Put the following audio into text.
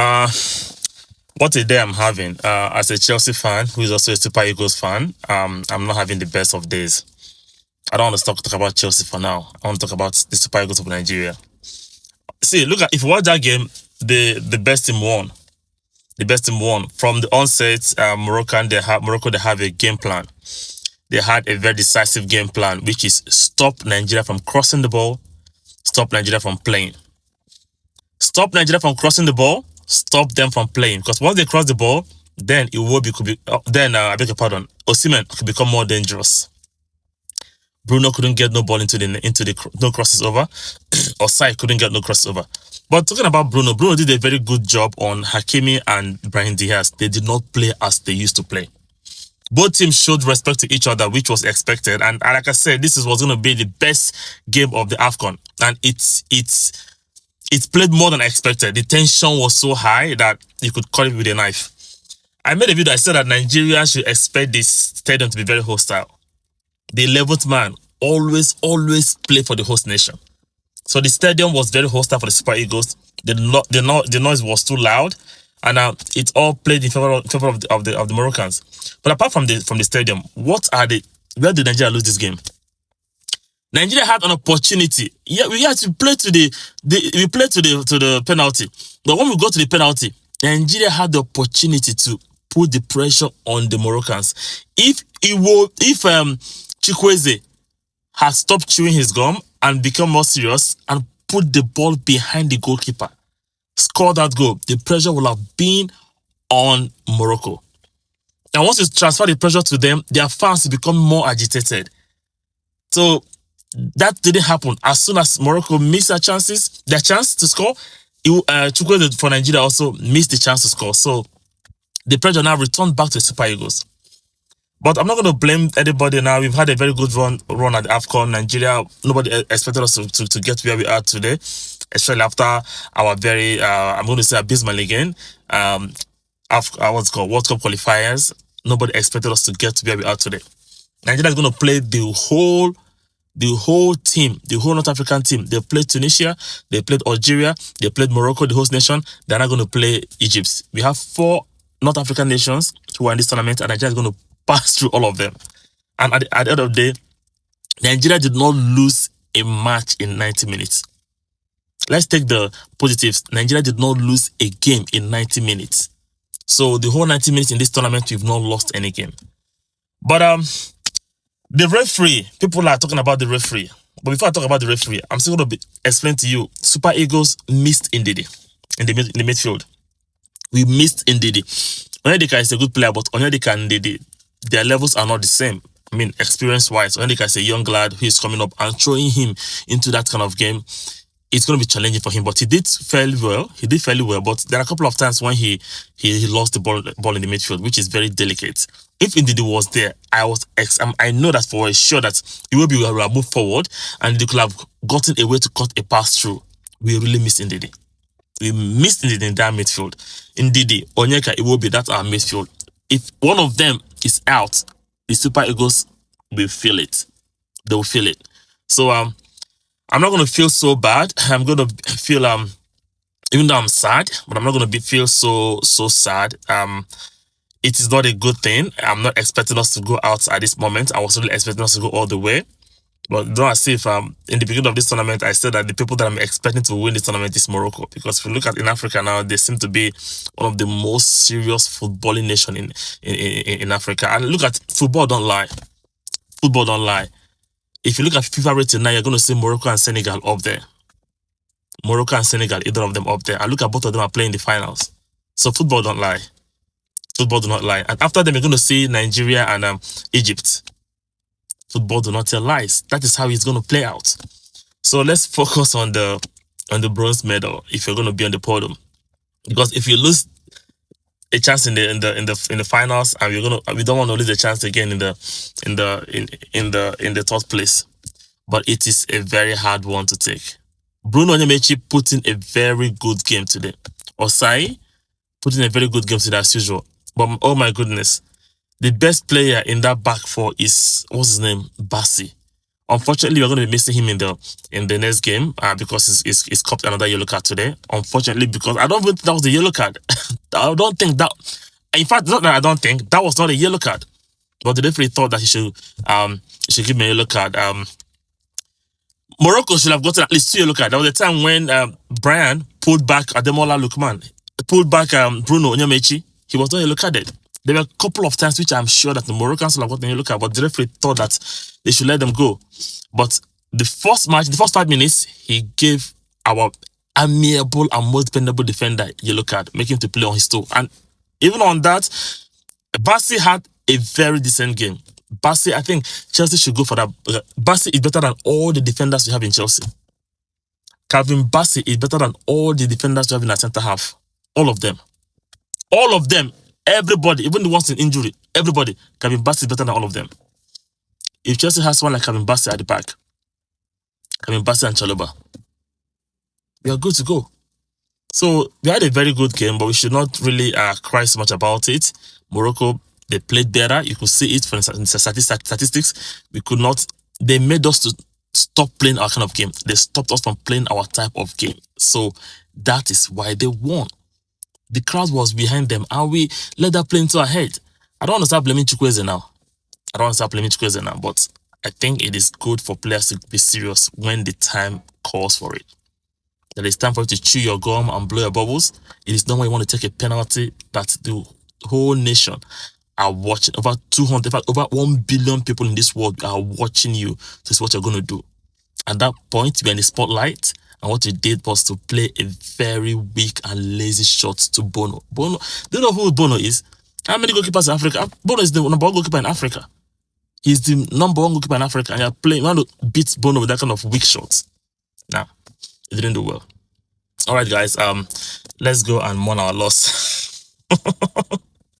Uh, what a day I'm having. As a Chelsea fan who is also a Super Eagles fan, I'm not having the best of days. I don't want to talk about Chelsea for now. I want to talk about the Super Eagles of Nigeria. See, look at if you watch that game, the best team won. The best team won from the onset. Morocco. They have a game plan. They had a very decisive game plan, which is stop Nigeria from crossing the ball, stop Nigeria from playing. Stop Nigeria from crossing the ball, stop them from playing. Because once they cross the ball, then it will be I beg your pardon. Osimhen could become more dangerous. Bruno couldn't get no ball into the no crosses over. Osai couldn't get no crosses over. But talking about Bruno did a very good job on Hakimi and Brahim Diaz. They did not play as they used to play. Both teams showed respect to each other, which was expected. And like I said, this was going to be the best game of the AFCON. And it played more than I expected. The tension was so high that you could cut it with a knife. I made a video. I said that Nigeria should expect this stadium to be very hostile. The 11th man always play for the host nation. So the stadium was very hostile for the Super Eagles. The noise was too loud, and it all played in favor of the Moroccans. But apart from the stadium, where did Nigeria lose this game? Nigeria had an opportunity. Yeah, we had to play to the penalty. But when we got to the penalty, Nigeria had the opportunity to put the pressure on the Moroccans. If Chukwueze had stopped chewing his gum and become more serious and put the ball behind the goalkeeper, score that goal, the pressure will have been on Morocco. And once you transfer the pressure to them, their fans will become more agitated. So that didn't happen. As soon as Morocco missed their chance to score, Chukwueze for Nigeria also missed the chance to score. So the pressure now returned back to the Super Eagles. But I'm not going to blame anybody now. We've had a very good run at the AFCON. Nigeria, nobody expected us to get where we are today, especially after our very, I'm going to say abysmal again, World Cup qualifiers. Nobody expected us to get to where we are today. Nigeria is going to play the whole team, the whole North African team. They played Tunisia, they played Algeria, they played Morocco, the host nation. They're not going to play Egypt. We have 4 North African nations who are in this tournament, and Nigeria is going to pass through all of them. And at the end of the day, Nigeria did not lose a match in 90 minutes. Let's take the positives. Nigeria did not lose a game in 90 minutes. So the whole 90 minutes in this tournament, we've not lost any game. But the referee, people are talking about the referee. But before I talk about the referee, I'm still going to explain to you, Super Eagles missed Ndidi in the midfield. We missed Ndidi. Onyedika is a good player, but Onyedika and Ndidi, their levels are not the same. I mean, experience-wise, Onyedika is a young lad who is coming up, and throwing him into that kind of game, it's going to be challenging for him. But he did fairly well. But there are a couple of times when he lost the ball in the midfield, which is very delicate. If Ndidi was there, I know that for sure that he will have moved forward, and they could have gotten a way to cut a pass through. We really missed Ndidi. We missed Ndidi in that midfield. Ndidi, Onyeka, Iwobi, that's our midfield. If one of them is out, the Super Eagles will feel it. They will feel it. So I'm not going to feel so bad. I'm going to feel even though I'm sad, but I'm not going to feel so sad. It is not a good thing. I'm not expecting us to go out at this moment. I was really expecting us to go all the way. But don't as if in the beginning of this tournament, I said that the people that I'm expecting to win this tournament is Morocco. Because if you look at in Africa now, they seem to be one of the most serious footballing nation in Africa. And look at football, don't lie. Football don't lie. If you look at FIFA rating now, you're going to see Morocco and Senegal up there. Morocco and Senegal, either of them up there. And look at both of them are playing the finals. So football don't lie. Football do not lie. And after them, you're going to see Nigeria and Egypt. Football do not tell lies. That is how it's going to play out. So let's focus on the bronze medal if you're going to be on the podium. Because if you lose a chance in the finals, and we don't want to lose a chance again in the third place. But it is a very hard one to take. Bruno Onyemaechi put in a very good game today. Osai put in a very good game today as usual. But oh my goodness, the best player in that back four is, what's his name? Bassi. Unfortunately, we're going to be missing him in the next game because he's copped another yellow card today. Unfortunately, because I don't think that was the yellow card. I don't think that. In fact, not that I don't think that was not a yellow card. But the referee thought that he should give me a yellow card. Morocco should have gotten at least 2 yellow cards. There was a time when Brian pulled back Ademola Lookman, pulled back Bruno Onyemechi. He was not yellow carded. There were a couple of times which I'm sure that the Moroccans would have gotten a yellow card, but the referee thought that they should let them go. But the first match, the first 5 minutes, he gave our amiable and most dependable defender yellow card, making him to play on his toe. And even on that, Bassi had a very decent game. Bassi, I think Chelsea should go for that. Bassi is better than all the defenders we have in Chelsea. Calvin Bassi is better than all the defenders we have in our centre half. All of them. All of them. Everybody, even the ones in injury, everybody. Calvin Bassi is better than all of them. If Chelsea has someone like Calvin Bassi at the back, Calvin Bassi and Chalobah, we are good to go. So we had a very good game, but we should not really cry so much about it. Morocco, they played better. You could see it from the statistics. We could not. They made us to stop playing our kind of game. They stopped us from playing our type of game. So that is why they won. The crowd was behind them, and we let that play into our head. I don't want to start blaming Chukwueze now. But I think it is good for players to be serious when the time calls for it. That it's time for you to chew your gum and blow your bubbles. It is not when you want to take a penalty that the whole nation are watching. Over 200, in fact, over 1 billion people in this world are watching you to see what you're going to do. At that point, you're in the spotlight, and what you did was to play a very weak and lazy shot to Bono. Bono, do you know who Bono is? How many goalkeepers in Africa? Bono is the number 1 goalkeeper in Africa. He's the number 1 goalkeeper in Africa, and you're playing, you want to beat Bono with that kind of weak shot. Nah, he didn't do well. All right, guys, let's go and mourn our loss.